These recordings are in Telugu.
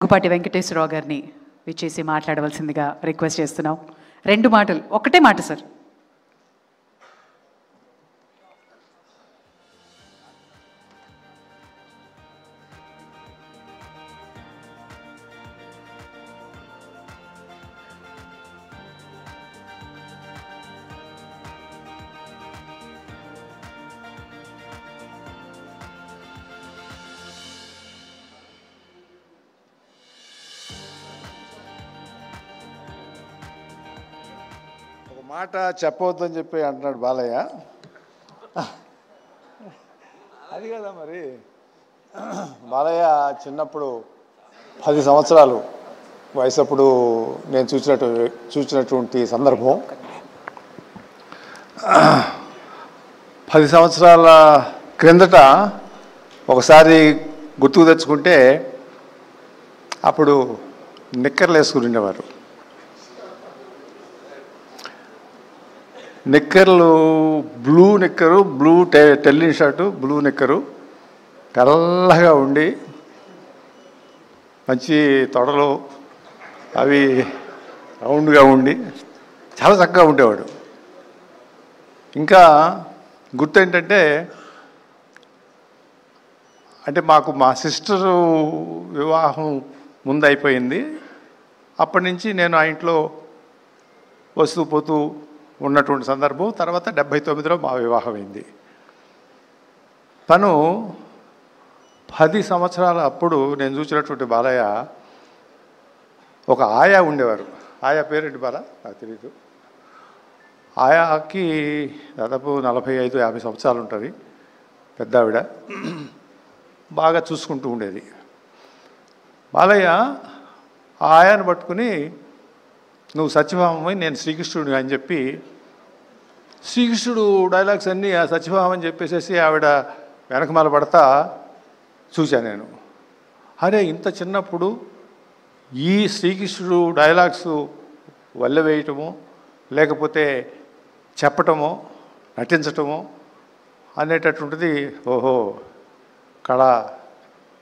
గుపాటి వెంకటేశ్వరరావు గారిని విచ్చేసి మాట్లాడవలసిందిగా రిక్వెస్ట్ చేస్తున్నాం. 2 మాటలు, ఒకటే మాట సార్. మాట చెప్పవద్దని చెప్పి అంటున్నాడు బాలయ్య. అది కదా మరి. బాలయ్య చిన్నప్పుడు 10 సంవత్సరాలు వయసప్పుడు నేను చూసినటువంటి సందర్భం 10 సంవత్సరాల క్రిందట ఒకసారి గుర్తుకు తెచ్చుకుంటే అప్పుడు నిక్కర్లు వేసుకుని ఉండేవారు. నిక్కర్లు బ్లూ నిక్కరు, బ్లూ టెల్లిన్ షర్టు, బ్లూ నిక్కరు, తెల్లగా ఉండి మంచి తొడలు అవి రౌండ్గా ఉండి చాలా చక్కగా ఉండేవాడు. ఇంకా గుర్తు ఏంటంటే మాకు మా సిస్టరు వివాహం ముందు అయిపోయింది. అప్పటి నుంచి నేను ఆ ఇంట్లో వస్తూ పోతూ ఉన్నటువంటి సందర్భం. తర్వాత 79లో మా వివాహం అయింది. తను 10 సంవత్సరాల అప్పుడు నేను చూసినటువంటి బాలయ్య ఒక ఆయా ఉండేవారు. ఆయా పేరేంటి బాల నాకు తెలియదు. ఆయాకి దాదాపు 45-50 సంవత్సరాలు ఉంటుంది. పెద్ద ఆవిడ బాగా చూసుకుంటూ ఉండేది. బాలయ్య ఆ ఆయాను పట్టుకుని నువ్వు సత్యభామని నేను శ్రీకృష్ణుడు అని చెప్పి శ్రీకృష్ణుడు డైలాగ్స్ అన్నీ ఆ సత్యభామని చెప్పేసేసి ఆవిడ వెనకమాల పడతా చూశాను నేను. అరే ఇంత చిన్నప్పుడు ఈ శ్రీకృష్ణుడు డైలాగ్స్ వల్లవేయటము లేకపోతే చెప్పటమో నటించటమో అనేటటువంటిది ఓహో కళ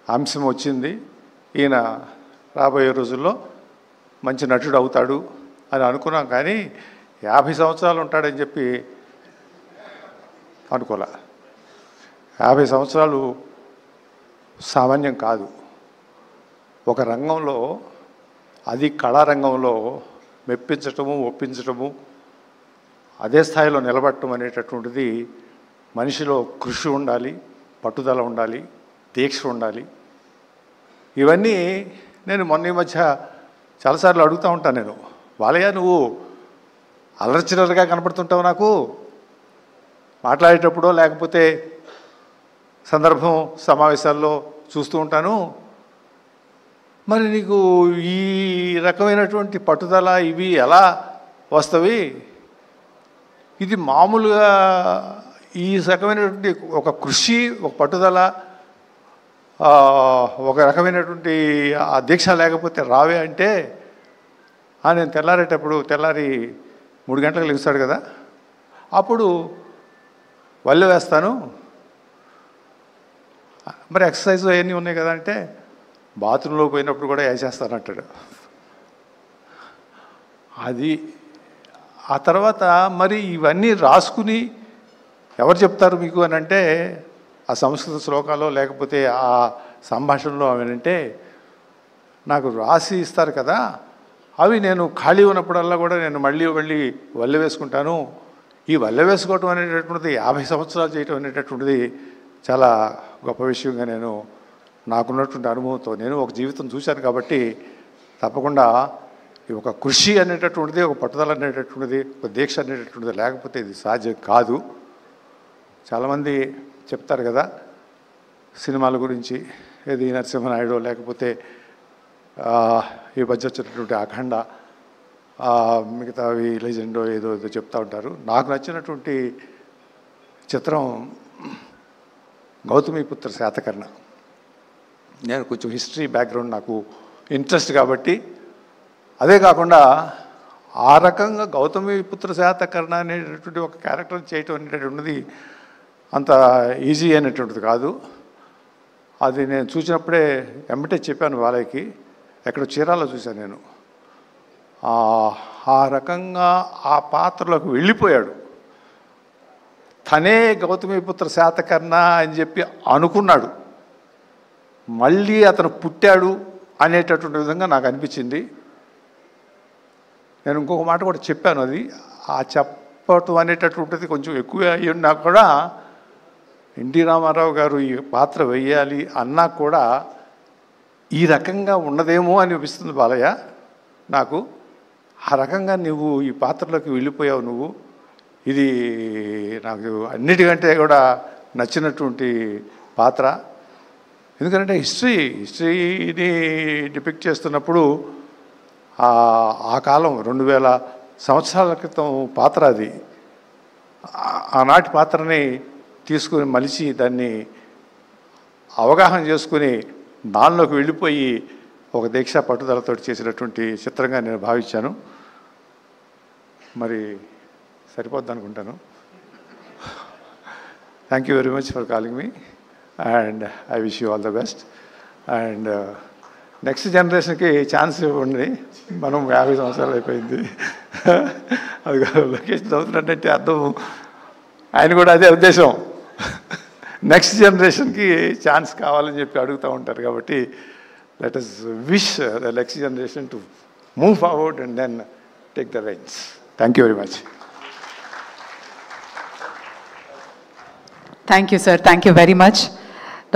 అంశం వచ్చింది, ఈయన రాబోయే రోజుల్లో మంచి నటుడు అవుతాడు అని అనుకున్నాం. కానీ 50 సంవత్సరాలు ఉంటాడని చెప్పి అనుకోలే. 50 సంవత్సరాలు సామాన్యం కాదు. ఒక రంగంలో, అది కళారంగంలో మెప్పించటము ఒప్పించటము అదే స్థాయిలో నిలబడటం అనేటటువంటిది మనిషిలో కృషి ఉండాలి, పట్టుదల ఉండాలి, దీక్ష ఉండాలి. ఇవన్నీ నేను మొన్న ఈ మధ్య చాలాసార్లు అడుగుతూ ఉంటాను నేను, బాలయ్య నువ్వు అల్లరిచిల్లరగా కనపడుతుంటావు నాకు మాట్లాడేటప్పుడో లేకపోతే సందర్భం సమావేశాల్లో చూస్తూ ఉంటాను, మరి నీకు ఈ రకమైనటువంటి పట్టుదల ఇవి ఎలా వస్తవి? ఇది మామూలుగా ఈ రకమైనటువంటి ఒక కృషి, ఒక పట్టుదల, ఒక రకమైనటువంటి ఆ దీక్ష లేకపోతే రావే అంటే నేను తెల్లారేటప్పుడు తెల్లారి 3 గంటలకు లెగుస్తాడు కదా, అప్పుడు వల్లి వేస్తాను, మరి ఎక్సర్సైజ్ అవన్నీ ఉన్నాయి కదా అంటే బాత్రూంలో పోయినప్పుడు కూడా వేసేస్తాను అంటాడు. అది ఆ తర్వాత మరి ఇవన్నీ రాసుకుని ఎవరు చెప్తారు మీకు అని అంటే ఆ సంస్కృత శ్లోకాలు లేకపోతే ఆ సంభాషణలో అవేనంటే నాకు రాసి ఇస్తారు కదా, అవి నేను ఖాళీ ఉన్నప్పుడల్లా కూడా నేను మళ్ళీ వల్లె వేసుకుంటాను. ఈ వల్లె వేసుకోవటం అనేటటువంటిది 50 సంవత్సరాలు చేయటం అనేటటువంటిది చాలా గొప్ప విషయంగా నేను నాకున్నటువంటి అనుభవంతో నేను ఒక జీవితం చూశాను కాబట్టి తప్పకుండా ఈ ఒక కృషి అనేటటువంటిది, ఒక పట్టుదల అనేటటువంటిది, ఒక దీక్ష అనేటటువంటిది లేకపోతే ఇది సాధ్యం కాదు. చాలామంది చెప్తారు కదా సినిమాల గురించి, ఏది నరసింహనాయుడు లేకపోతే ఈ మధ్య వచ్చినటువంటి అఖండ, మిగతావి లెజెండో ఏదో చెప్తూ ఉంటారు. నాకు నచ్చినటువంటి చిత్రం గౌతమిపుత్ర శాతకర్ణ. నేను కొంచెం హిస్టరీ బ్యాక్గ్రౌండ్ నాకు ఇంట్రెస్ట్ కాబట్టి, అదే కాకుండా ఆ రకంగా గౌతమిపుత్ర శాతకర్ణ అనేటటువంటి ఒక క్యారెక్టర్ చేయటం అనేటటువంటిది అంత ఈజీ అనేటువంటిది కాదు. అది నేను చూసినప్పుడే వెంబటే చెప్పాను వాళ్ళకి, ఎక్కడో చీరాల్లో చూశాను నేను. ఆ రకంగా ఆ పాత్రలోకి వెళ్ళిపోయాడు. తనే గౌతమిపుత్ర శాతకర్ణ అని చెప్పి అనుకున్నాడు. మళ్ళీ అతను పుట్టాడు అనేటటువంటి విధంగా నాకు అనిపించింది. నేను ఇంకొక మాట కూడా చెప్పాను. అది ఆ చెప్పటం అనేటటువంటిది కొంచెం ఎక్కువ అయ్యున్నా కూడా ఎన్టీ రామారావు గారు ఈ పాత్ర వేయాలి అన్నా కూడా ఈ రకంగా ఉన్నదేమో అనిపిస్తుంది బాలయ్య నాకు. ఆ రకంగా నువ్వు ఈ పాత్రలోకి వెళ్ళిపోయావు నువ్వు. ఇది నాకు అన్నిటికంటే కూడా నచ్చినటువంటి పాత్ర. ఎందుకంటే హిస్టరీని డిపిక్ట్ చేస్తున్నప్పుడు ఆ కాలం 2000 సంవత్సరాల క్రితం పాత్ర అది. ఆనాటి పాత్రని తీసుకుని మలిచి దాన్ని అవగాహన చేసుకుని దానిలోకి వెళ్ళిపోయి ఒక దీక్ష పట్టుదలతో చేసినటువంటి చిత్రంగా నేను భావించాను. మరి సరిపోద్ది అనుకుంటాను. Thank you very much for calling me and I wish you all the best. And next జనరేషన్కి ఛాన్స్ ఇవ్వండి. మనం 50 సంవత్సరాలు అయిపోయింది. అది లొకేషన్ అవుతున్నట్టే అర్థం. ఆయన కూడా అదే ఉద్దేశం, నెక్స్ట్ జనరేషన్కి ఛాన్స్ కావాలని చెప్పి అడుగుతూ ఉంటారు. కాబట్టి let us wish the next generation to move forward and then take the reins. Thank you very much. Thank you sir, thank you very much.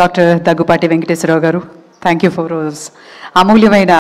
Doctor Daggubati Venkateswararao గారు, థ్యాంక్ యూ ఫర్ అమూల్యమైన